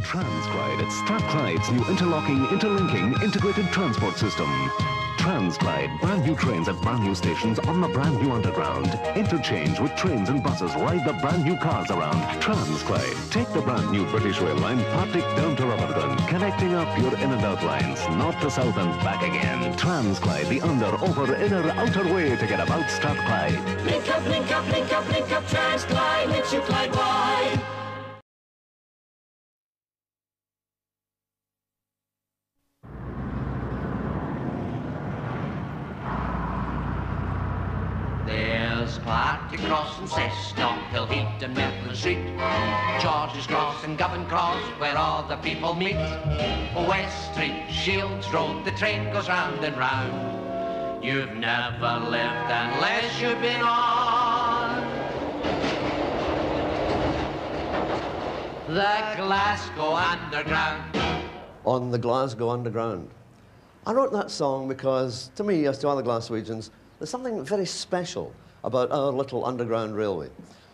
Transclyde, it's Strathclyde's new interlocking, interlinking, integrated transport system. Transclyde, brand new trains at brand new stations on the brand new underground. Interchange with trains and buses, ride the brand new cars around. Transclyde, take the brand new British Rail line, Partick down to Rutherglen, connecting up your in and out lines, north to south and back again. Transclyde, the under, over, inner, outer way to get about Strathclyde. Link up, link up, link up, link up, Transclyde, links you Clyde wide. There's Partick Cross and Cessnock, Hillhead and Mifflin Street, George's Cross and Govan Cross, where all the people meet. West Street, Shields Road, the train goes round and round. You've never lived unless you've been on the Glasgow Underground. On the Glasgow Underground. I wrote that song because, to me, as to other Glaswegians, there's something very special about our little underground railway.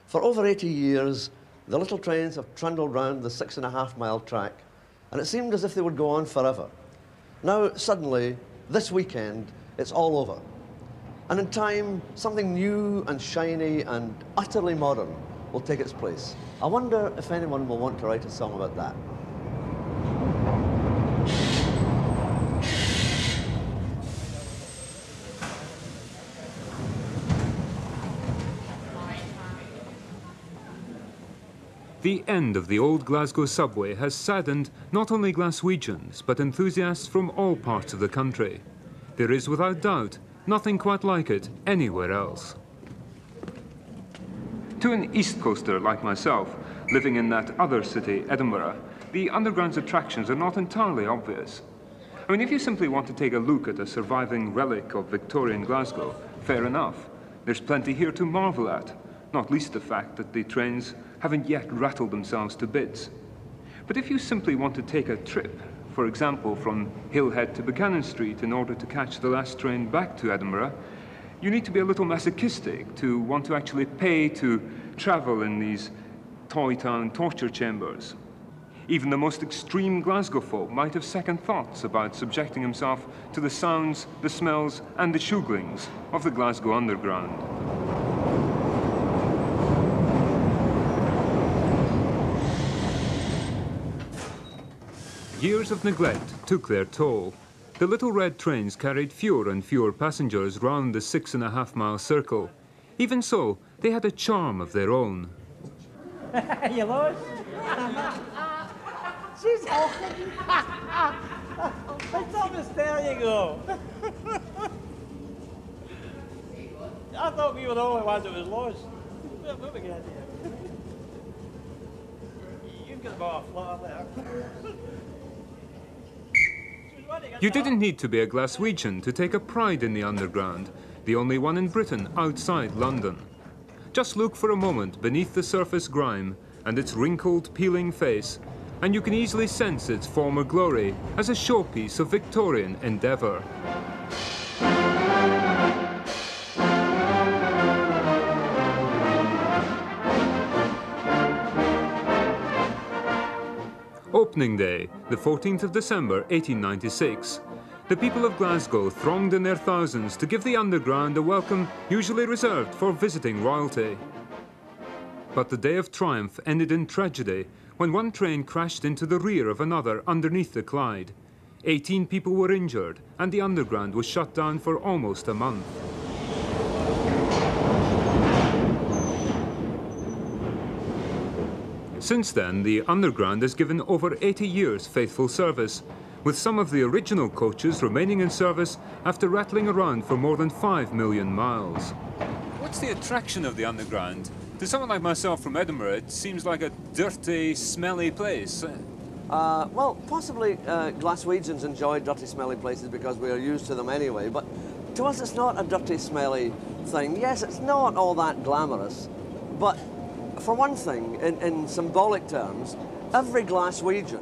For over 80 years, the little trains have trundled round the 6.5-mile track, and it seemed as if they would go on forever. Now, suddenly, this weekend, it's all over. And in time, something new and shiny and utterly modern will take its place. I wonder if anyone will want to write a song about that. The end of the old Glasgow subway has saddened not only Glaswegians, but enthusiasts from all parts of the country. There is, without doubt, nothing quite like it anywhere else. To an East Coaster like myself, living in that other city, Edinburgh, the Underground's attractions are not entirely obvious. I mean, if you simply want to take a look at a surviving relic of Victorian Glasgow, fair enough. There's plenty here to marvel at, not least the fact that the trains haven't yet rattled themselves to bits. But if you simply want to take a trip, for example, from Hillhead to Buchanan Street in order to catch the last train back to Edinburgh, you need to be a little masochistic to want to actually pay to travel in these toy town torture chambers. Even the most extreme Glasgow folk might have second thoughts about subjecting himself to the sounds, the smells, and the shuglings of the Glasgow Underground. Years of neglect took their toll. The little red trains carried fewer and fewer passengers round the 6.5-mile circle. Even so, they had a charm of their own. You lost? She's Thomas, there you go. I thought we were the only ones that was lost. Move again. You can go off flat there. You didn't need to be a Glaswegian to take a pride in the Underground, the only one in Britain outside London. Just look for a moment beneath the surface grime and its wrinkled, peeling face, and you can easily sense its former glory as a showpiece of Victorian endeavour. Opening day, the 14th of December 1896. The people of Glasgow thronged in their thousands to give the Underground a welcome usually reserved for visiting royalty. But the day of triumph ended in tragedy when one train crashed into the rear of another underneath the Clyde. 18 people were injured and the Underground was shut down for almost a month. Since then, the Underground has given over 80 years faithful service, with some of the original coaches remaining in service after rattling around for more than 5 million miles. What's the attraction of the Underground? To someone like myself from Edinburgh, it seems like a dirty, smelly place. Well, possibly Glaswegians enjoy dirty, smelly places because we are used to them anyway, but to us it's not a dirty, smelly thing. Yes, it's not all that glamorous, but for one thing, in symbolic terms, every Glaswegian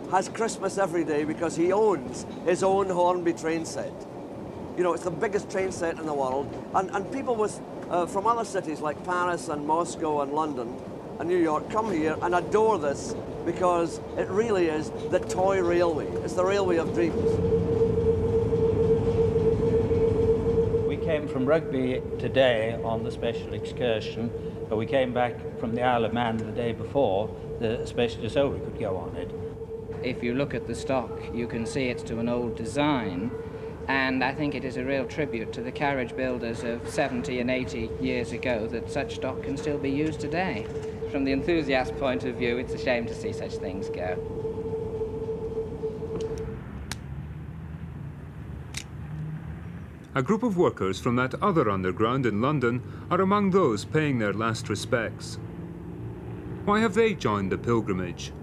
has Christmas every day because he owns his own Hornby train set. You know, it's the biggest train set in the world, and people with, from other cities like Paris and Moscow and London and New York come here and adore this because it really is the toy railway. It's the railway of dreams. We came from Rugby today on the special excursion, but we came back from the Isle of Man the day before, especially so we could go on it. If you look at the stock, you can see it's to an old design, and I think it is a real tribute to the carriage builders of 70 and 80 years ago that such stock can still be used today. From the enthusiast point of view, it's a shame to see such things go. A group of workers from that other underground in London are among those paying their last respects. Why have they joined the pilgrimage?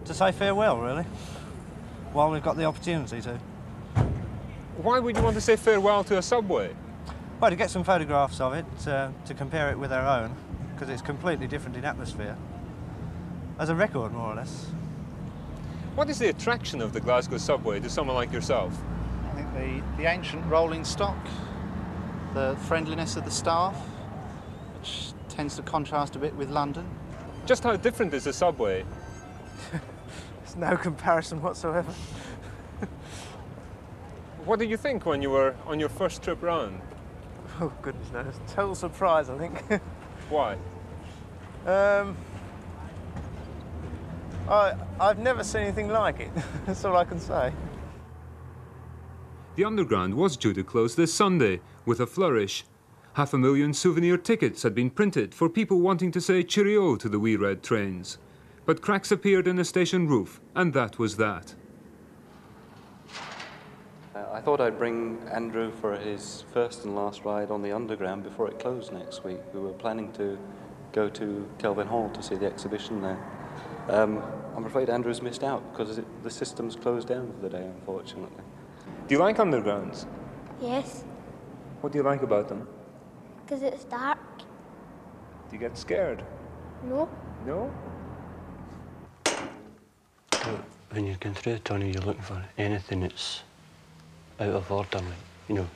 To say farewell, really, while we've got the opportunity to. Why would you want to say farewell to a subway? Well, to get some photographs of it, to compare it with our own, because it's completely different in atmosphere. As a record, more or less. What is the attraction of the Glasgow subway to someone like yourself? I think the ancient rolling stock, the friendliness of the staff, which tends to contrast a bit with London. Just how different is the subway? There's no comparison whatsoever. What did you think when you were on your first trip round? Oh, goodness knows. Total surprise, I think. Why? I've never seen anything like it. That's all I can say. The Underground was due to close this Sunday with a flourish. 500,000 souvenir tickets had been printed for people wanting to say cheerio to the wee red trains. But cracks appeared in the station roof, and that was that. I thought I'd bring Andrew for his first and last ride on the Underground before it closed next week. We were planning to go to Kelvin Hall to see the exhibition there. I'm afraid Andrew's missed out because the system's closed down for the day, unfortunately. Do you like Undergrounds? Yes, What do you like about them? because it's dark. Do you get scared? No. No? When you're going through the tunnel, you're looking for anything that's out of order, like, you know,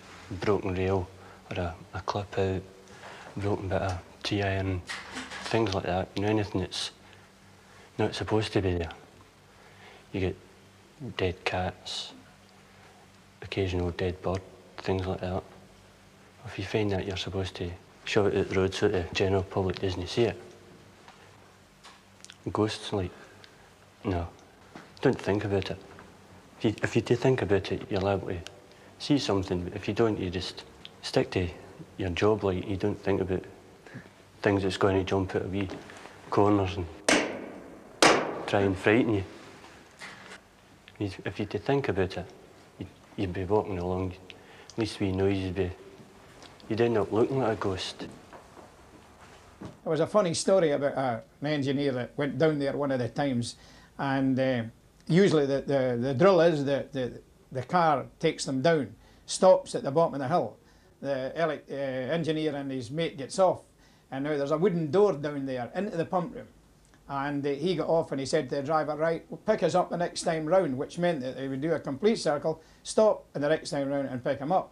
broken rail or a clip out, broken bit of T-iron, things like that. You know, anything that's not supposed to be there. You get dead cats, occasional dead bird, things like that. If you find that, you're supposed to shove it out the road so the general public doesn't see it. Ghosts, like, no. Don't think about it. If you do think about it, you're liable to see something. But if you don't, you just stick to your job. Like, you don't think about things that's going to jump out of wee corners and try and frighten you. If you did think about it, you'd be walking along, at least wee noise, you'd end up looking like a ghost. There was a funny story about an engineer that went down there one of the times, and usually the drill is that the car takes them down, stops at the bottom of the hill. The engineer and his mate gets off, and now there's a wooden door down there into the pump room. And he got off and he said to the driver, right, well, pick us up the next time round, which meant that they would do a complete circle, stop, and the next time round and pick him up.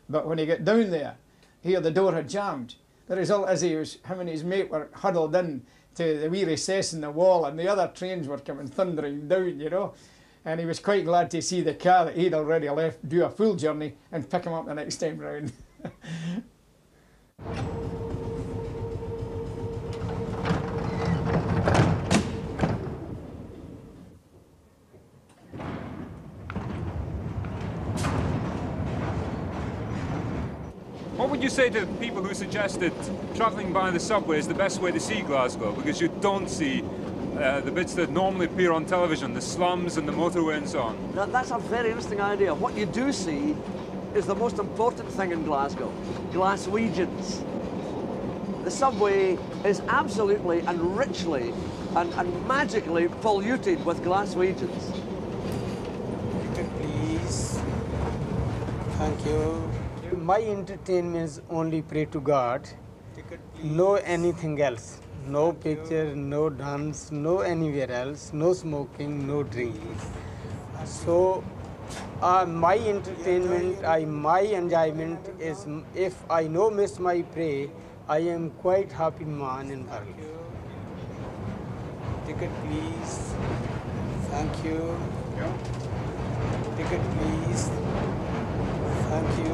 But when he got down there, here the door had jammed. The result is him and his mate were huddled in to the wee recess in the wall, and the other trains were coming thundering down, you know. And he was quite glad to see the car that he'd already left do a full journey and pick him up the next time round. What would you say to people who suggested travelling by the subway is the best way to see Glasgow, because you don't see the bits that normally appear on television, the slums and the motorway and so on? Now, that's a very interesting idea. What you do see is the most important thing in Glasgow, Glaswegians. The subway is absolutely and richly and magically polluted with Glaswegians. Please. Thank you. My entertainment is only pray to God, no anything else. No picture, no dance, no anywhere else, no smoking, no drinking. So my entertainment, my enjoyment is, if I no miss my pray, I am quite happy man in world. Ticket, please. Thank you. Ticket, please. Thank you.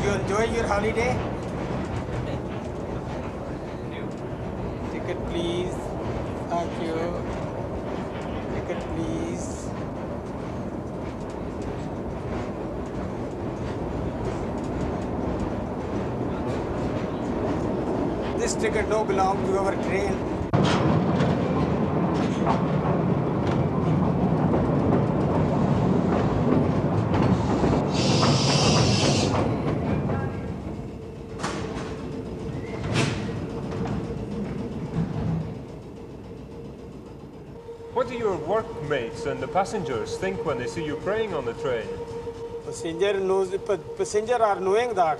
You enjoy your holiday? Ticket, please. Thank you. Ticket, please. This ticket don't belong to our train. What do your workmates and the passengers think when they see you praying on the train? Passenger are knowing that.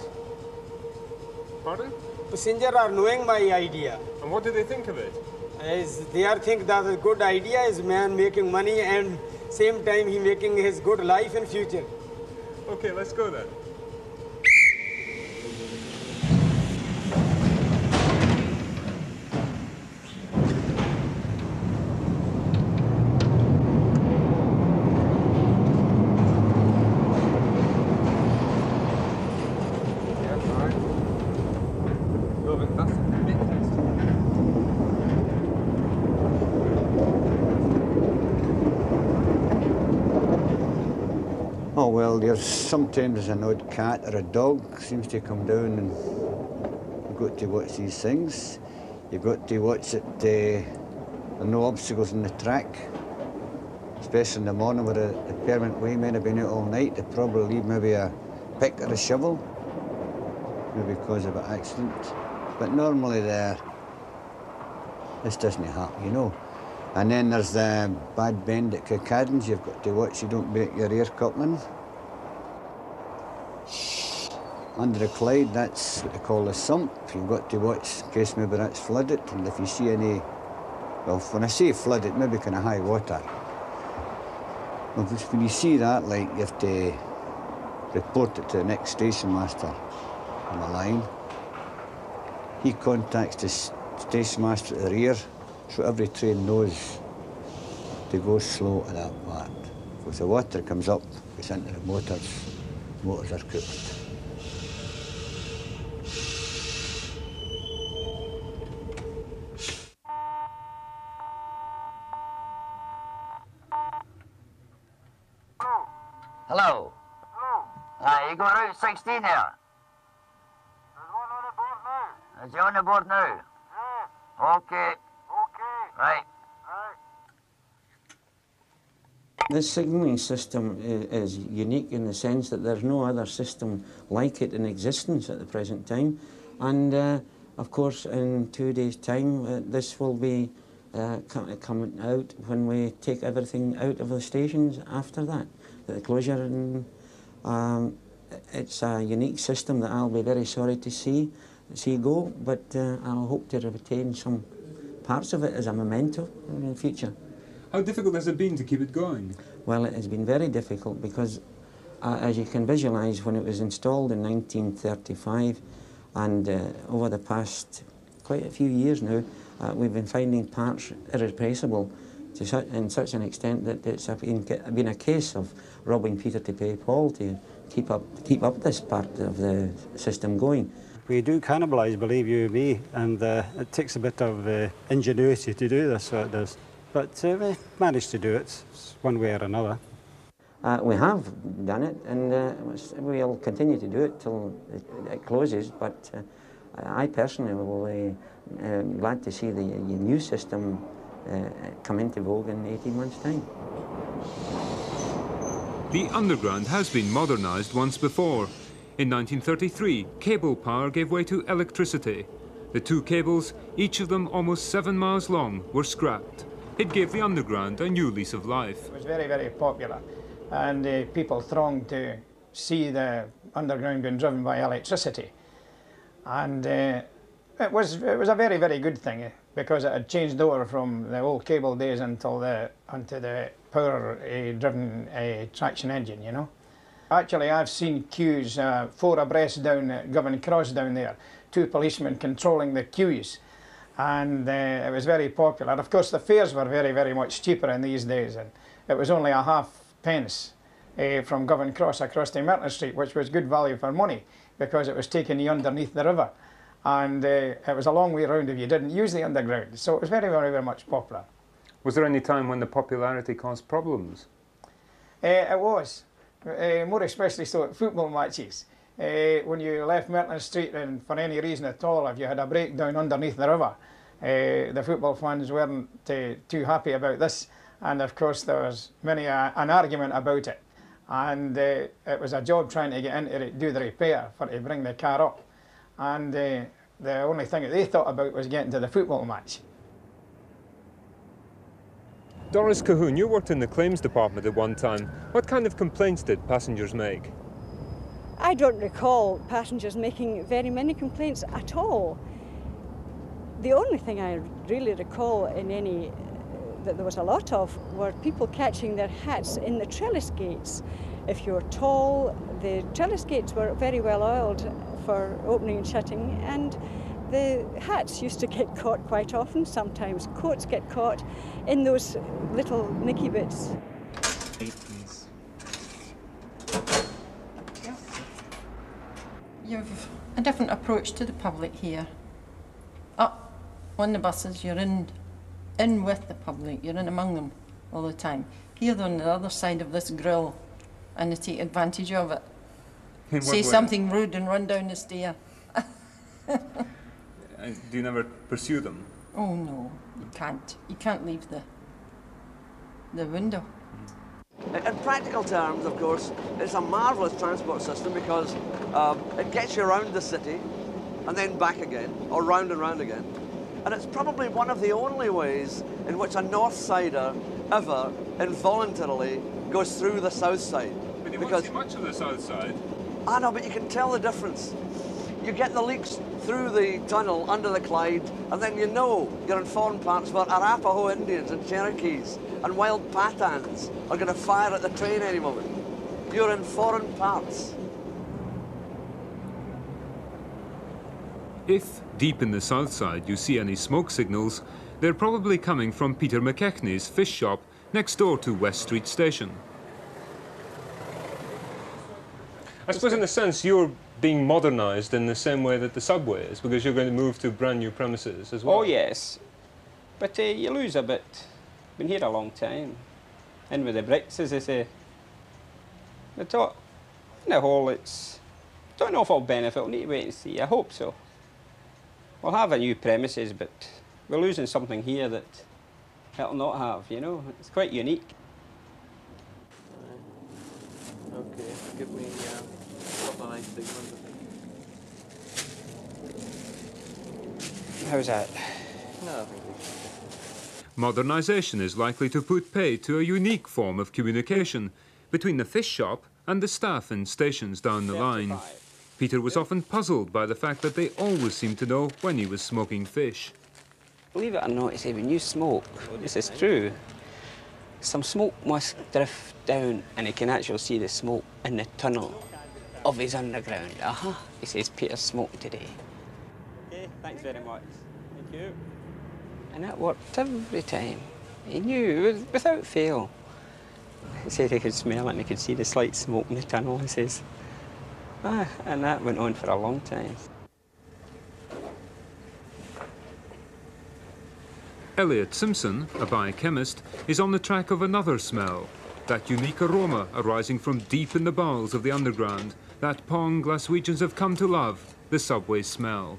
Pardon? Passenger are knowing my idea. And what do they think of it? They are think that a good idea is man making money and same time he making his good life in future. Okay, let's go then. Oh well, there's sometimes an odd cat or a dog seems to come down, and you've got to watch these things. You've got to watch it, there are no obstacles in the track, especially in the morning where the permanent waymen have been out all night. They probably leave maybe a pick or a shovel, maybe because of an accident. But normally this doesn't happen, you know. And then there's the bad bend at Kirkcaldy. You've got to watch you don't break your rear coupling. Under the Clyde, that's what they call the sump. You've got to watch in case maybe that's flooded. And if you see any, well, when I say flooded, maybe kind of high water. Well, when you see that, like, you have to report it to the next station master on the line. He contacts the station master at the rear. So every train knows to go slow to that part. If the water comes up, it's into the motors are cooked. Hello. You going Route 16 there? Is he on the board now? Yeah. Okay. Right. This signalling system is unique in the sense that there's no other system like it in existence at the present time. And of course, in 2 days' time, this will be coming out when we take everything out of the stations after that, the closure. And it's a unique system that I'll be very sorry to see go, but I'll hope to retain some parts of it as a memento in the future. How difficult has it been to keep it going? Well, it has been very difficult because, as you can visualise, when it was installed in 1935 and over the past quite a few years now, we've been finding parts irreplaceable in such an extent that it's been a case of robbing Peter to pay Paul to keep up this part of the system going. We do cannibalise, believe you me, and it takes a bit of ingenuity to do this, so it does. But we managed to do it one way or another. We have done it, and we'll continue to do it till it closes, but I personally will be glad to see the new system come into vogue in 18 months' time. The Underground has been modernised once before. In 1933, cable power gave way to electricity. The two cables, each of them almost 7 miles long, were scrapped. It gave the Underground a new lease of life. It was very, very popular, and people thronged to see the Underground being driven by electricity. And it was a very, very good thing, because it had changed over from the old cable days onto the power-driven traction engine, you know. Actually, I've seen queues 4 abreast down at Govan Cross down there, 2 policemen controlling the queues. and it was very popular. Of course, the fares were very, very much cheaper in these days, and it was only a half-pence from Govan Cross across to Merton Street, which was good value for money because it was taking you underneath the river, and it was a long way round if you didn't use the underground. So it was very, very, very much popular. Was there any time when the popularity caused problems? It was, more especially so at football matches. When you left Merton Street, and for any reason at all, if you had a breakdown underneath the river, the football fans weren't too happy about this, and of course there was many an argument about it, and it was a job trying to get in to do the repair to bring the car up, and the only thing that they thought about was getting to the football match. Doris Cahoon, you worked in the claims department at one time. What kind of complaints did passengers make? I don't recall passengers making very many complaints at all. The only thing I really recall in any that there was a lot of were people catching their hats in the trellis gates. If you're tall, the trellis gates were very well oiled for opening and shutting, and the hats used to get caught quite often. Sometimes coats get caught in those little nicky bits. You've a different approach to the public here. Up on the buses, you're in with the public, you're in among them all the time. Here they're on the other side of this grill and they take advantage of it. Say something rude and run down the stair. Do you never pursue them? Oh no, you can't. You can't leave the window. In practical terms, of course, it's a marvellous transport system because it gets you around the city and then back again, or round and round again. And it's probably one of the only ways in which a north sider ever involuntarily goes through the south side. But you won't see much of the south side. I know, but you can tell the difference. You get the leaks through the tunnel under the Clyde, and then you know you're in foreign parts where Arapaho Indians and Cherokees and wild Pathans are going to fire at the train any moment. You're in foreign parts. If, deep in the south side, you see any smoke signals, they're probably coming from Peter McKechnie's fish shop next door to West Street Station. I suppose in a sense you're being modernised in the same way that the subway is, because you're going to move to brand new premises as well. Oh yes, but you lose a bit. Been here a long time. In with the bricks, as they say. But on the whole, don't know if I'll benefit. We'll need to wait and see. I hope so. We'll have a new premises, but we're losing something here that it'll not have, you know. It's quite unique. Okay, give me a couple of nice big ones, I think. How's that? No, I think we should. Modernisation is likely to put pay to a unique form of communication between the fish shop and the staff in stations down the line. Peter was often puzzled by the fact that they always seemed to know when he was smoking fish. Believe it or not, say when you smoke, this is true, some smoke must drift down and you can actually see the smoke in the tunnel of his underground. Aha, he says Peter smoked today. Okay, thanks very much. Thank you. And that worked every time. He knew, without fail. He said he could smell it and he could see the slight smoke in the tunnel, he says. And that went on for a long time. Elliot Simpson, a biochemist, is on the track of another smell, that unique aroma arising from deep in the bowels of the underground, that Pong Glaswegians have come to love, the subway smell.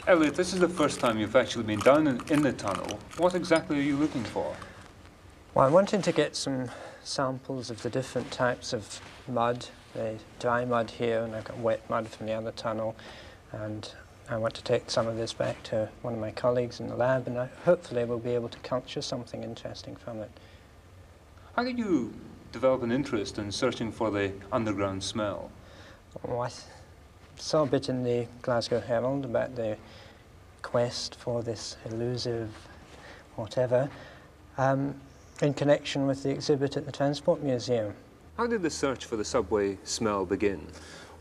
Elliot, this is the first time you've actually been down in the tunnel. What exactly are you looking for? Well, I wanted to get some samples of the different types of mud, the dry mud here, and I've got wet mud from the other tunnel, and I want to take some of this back to one of my colleagues in the lab, and hopefully we'll be able to culture something interesting from it. How did you develop an interest in searching for the underground smell? Well, I saw a bit in the Glasgow Herald about the quest for this elusive whatever in connection with the exhibit at the Transport Museum. How did the search for the subway smell begin?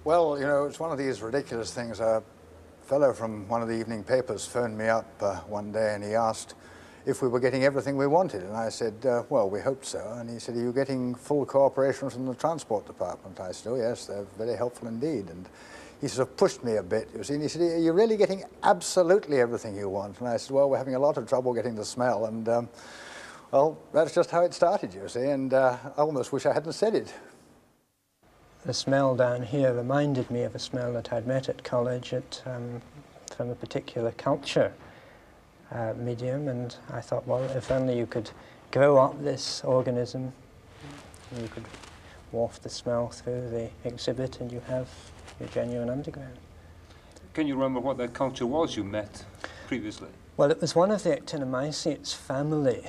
Well, you know, it's one of these ridiculous things. A fellow from one of the evening papers phoned me up one day and he asked if we were getting everything we wanted. And I said, well, we hope so. And he said, are you getting full cooperation from the transport department? I said, oh, yes, they're very helpful indeed. And he sort of pushed me a bit, you see, and he said, are you really getting absolutely everything you want? And I said, well, we're having a lot of trouble getting the smell. And, well, that's just how it started, you see, and I almost wish I hadn't said it. The smell down here reminded me of a smell that I'd met at college from a particular culture medium, and I thought, well, if only you could grow up this organism, you could waft the smell through the exhibit and you have your genuine underground. Can you remember what that culture was you met previously? Well, it was one of the Actinomycetes family,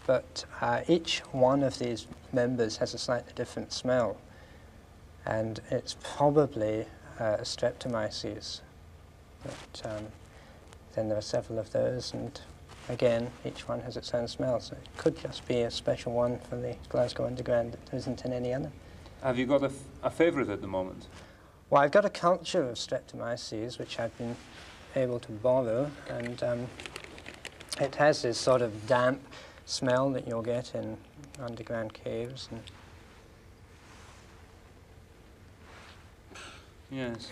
but each one of these members has a slightly different smell, and it's probably Streptomyces. But then there are several of those, and again, each one has its own smell, so it could just be a special one for the Glasgow Underground that isn't in any other. Have you got a favourite at the moment? Well, I've got a culture of Streptomyces, which I've been able to borrow, and it has this sort of damp smell that you'll get in underground caves. And yes.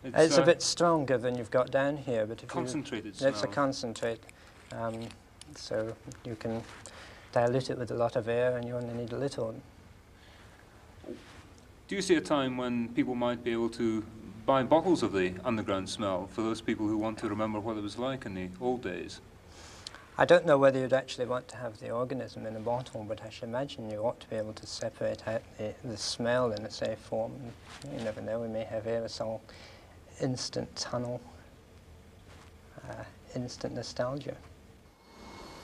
It's a bit stronger than you've got down here, but if concentrated it's a concentrate, so you can dilute it with a lot of air, and you only need a little. Do you see a time when people might be able to buy bottles of the underground smell for those people who want to remember what it was like in the old days? I don't know whether you'd actually want to have the organism in a bottle, but I should imagine you ought to be able to separate out the smell in a safe form. You never know, we may have aerosol, instant tunnel, instant nostalgia.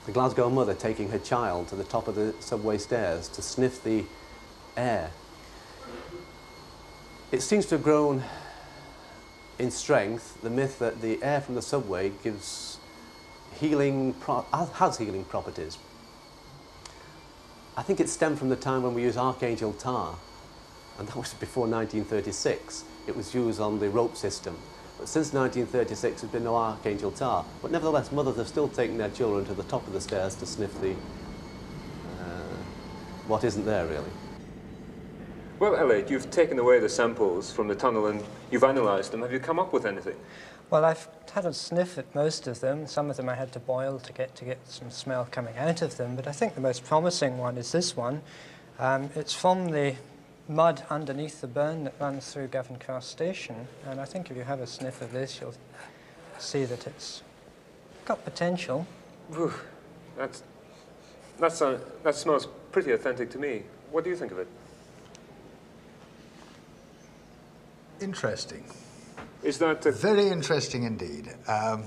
The Glasgow mother taking her child to the top of the subway stairs to sniff the air. It seems to have grown in strength, the myth that the air from the subway gives has healing properties. I think it stemmed from the time when we used Archangel tar, and that was before 1936. It was used on the rope system. But since 1936, there's been no Archangel tar. But nevertheless, mothers have still taken their children to the top of the stairs to sniff the what isn't there, really. Well, Elliot, you've taken away the samples from the tunnel and you've analysed them. Have you come up with anything? Well, I've had a sniff at most of them. Some of them I had to boil to get some smell coming out of them, but I think the most promising one is this one. It's from the mud underneath the burn that runs through Govan Cross Station, and I think if you have a sniff of this, you'll see that it's got potential. Ooh, that smells pretty authentic to me. What do you think of it? Interesting. Is that very interesting indeed? I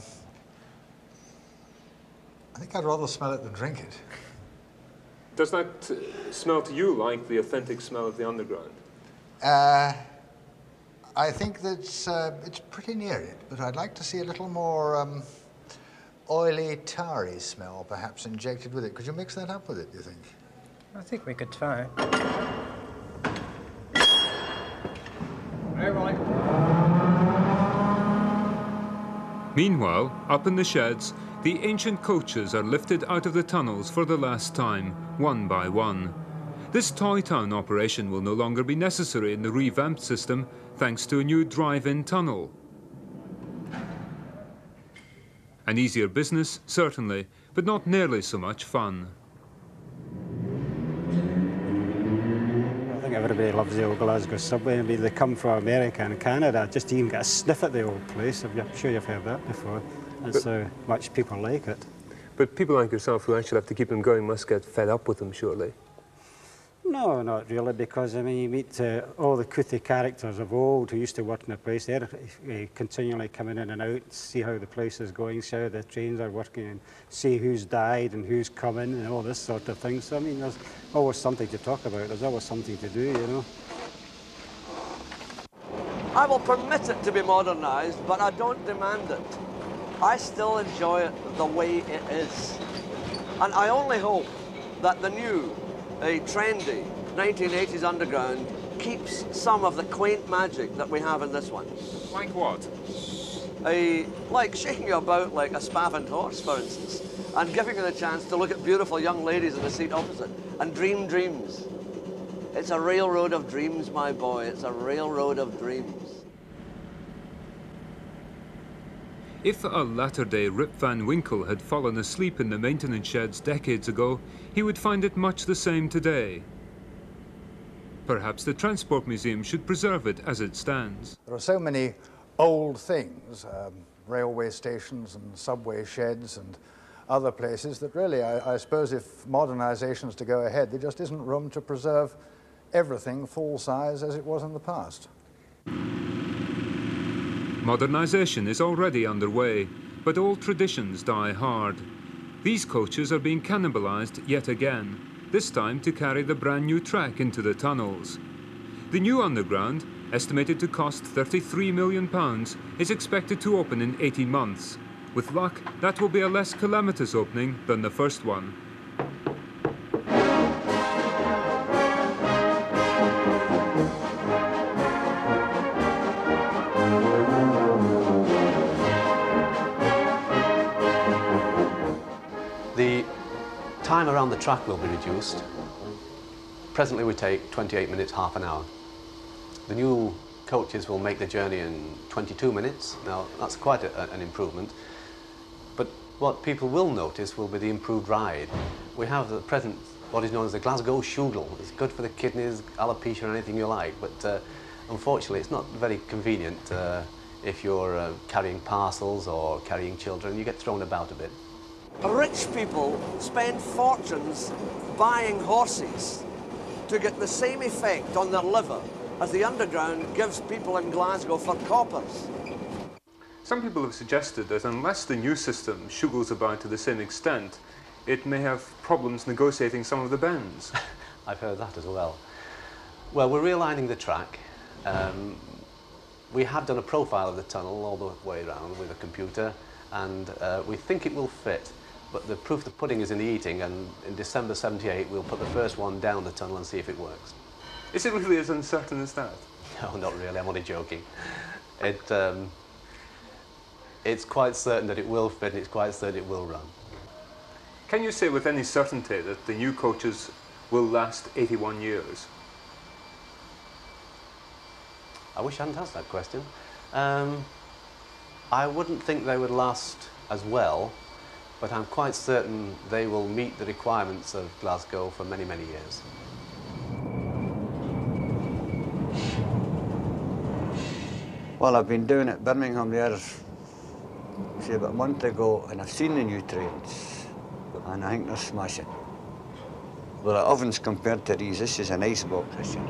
think I'd rather smell it than drink it. Does that smell to you like the authentic smell of the underground? I think that it's pretty near it, but I'd like to see a little more oily, tarry smell, perhaps injected with it. Could you mix that up with it, do you think? I think we could try. Meanwhile, up in the sheds, the ancient coaches are lifted out of the tunnels for the last time, one by one. This toy town operation will no longer be necessary in the revamped system, thanks to a new drive-in tunnel. An easier business, certainly, but not nearly so much fun. I think everybody loves the old Glasgow subway. I mean, they come from America and Canada just to even get a sniff at the old place. I'm sure you've heard that before. That's how much people like it. But people like yourself who actually have to keep them going must get fed up with them, surely. No, not really, because I mean, you meet all the Coothie characters of old who used to work in the place. They're continually coming in and out, see how the place is going, see how the trains are working, and see who's died and who's coming and all this sort of thing. So I mean, there's always something to talk about. There's always something to do, you know. I will permit it to be modernised, but I don't demand it. I still enjoy it the way it is. And I only hope that the new, trendy 1980s underground keeps some of the quaint magic that we have in this one. Like what? like shaking you about like a spavined horse, for instance, and giving you the chance to look at beautiful young ladies in the seat opposite and dream dreams. It's a railroad of dreams, my boy. It's a railroad of dreams. If a latter-day Rip Van Winkle had fallen asleep in the maintenance sheds decades ago, he would find it much the same today. Perhaps the Transport Museum should preserve it as it stands. There are so many old things, railway stations and subway sheds and other places, that really, I suppose if modernization is to go ahead, there just isn't room to preserve everything full size as it was in the past. Modernization is already underway, but old traditions die hard. These coaches are being cannibalized yet again, this time to carry the brand new track into the tunnels. The new underground, estimated to cost £33 million, is expected to open in 18 months. With luck, that will be a less calamitous opening than the first one. The time around the track will be reduced. Presently we take 28 minutes, half an hour. The new coaches will make the journey in 22 minutes. Now that's quite an improvement. But what people will notice will be the improved ride. We have at present what is known as the Glasgow Schugel. It's good for the kidneys, alopecia, anything you like, but unfortunately it's not very convenient if you're carrying parcels or carrying children. You get thrown about a bit. Rich people spend fortunes buying horses to get the same effect on their liver as the underground gives people in Glasgow for coppers. Some people have suggested that unless the new system shuggles about to the same extent, it may have problems negotiating some of the bends. I've heard that as well. Well, we're realigning the track. We have done a profile of the tunnel all the way around with a computer, and we think it will fit. But the proof of the pudding is in the eating, and in December '78 we'll put the first one down the tunnel and see if it works. Is it really as uncertain as that? No, not really, I'm only joking. It's quite certain that it will fit, and it's quite certain it will run. Can you say with any certainty that the new coaches will last 81 years? I wish I hadn't asked that question. I wouldn't think they would last as well, but I'm quite certain they will meet the requirements of Glasgow for many, many years. Well, I've been down at Birmingham there, say about a month ago, and I've seen the new trains, and I think they're smashing. Well, the ovens compared to these, this is an icebox, this year.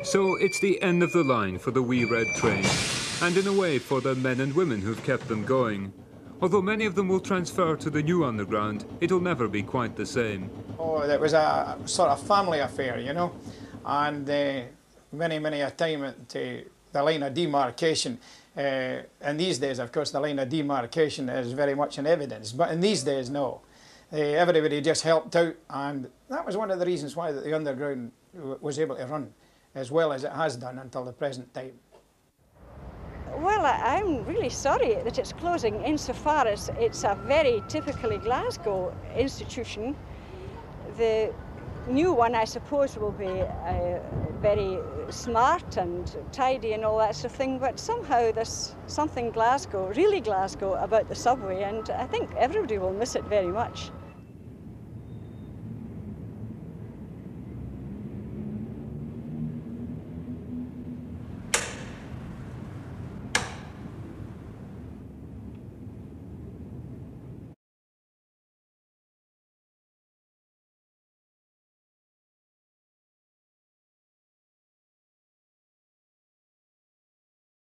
So it's the end of the line for the wee red train, and in a way for the men and women who've kept them going. Although many of them will transfer to the new underground, it'll never be quite the same. Oh, it was a sort of family affair, you know, and many a time at the line of demarcation. And these days, of course, the line of demarcation is very much in evidence, but in these days, no. Everybody just helped out, and that was one of the reasons why the underground was able to run as well as it has done until the present time. Well, I'm really sorry that it's closing insofar as it's a very typically Glasgow institution. The new one, I suppose, will be very smart and tidy and all that sort of thing, but somehow there's something Glasgow, really Glasgow, about the subway, and I think everybody will miss it very much.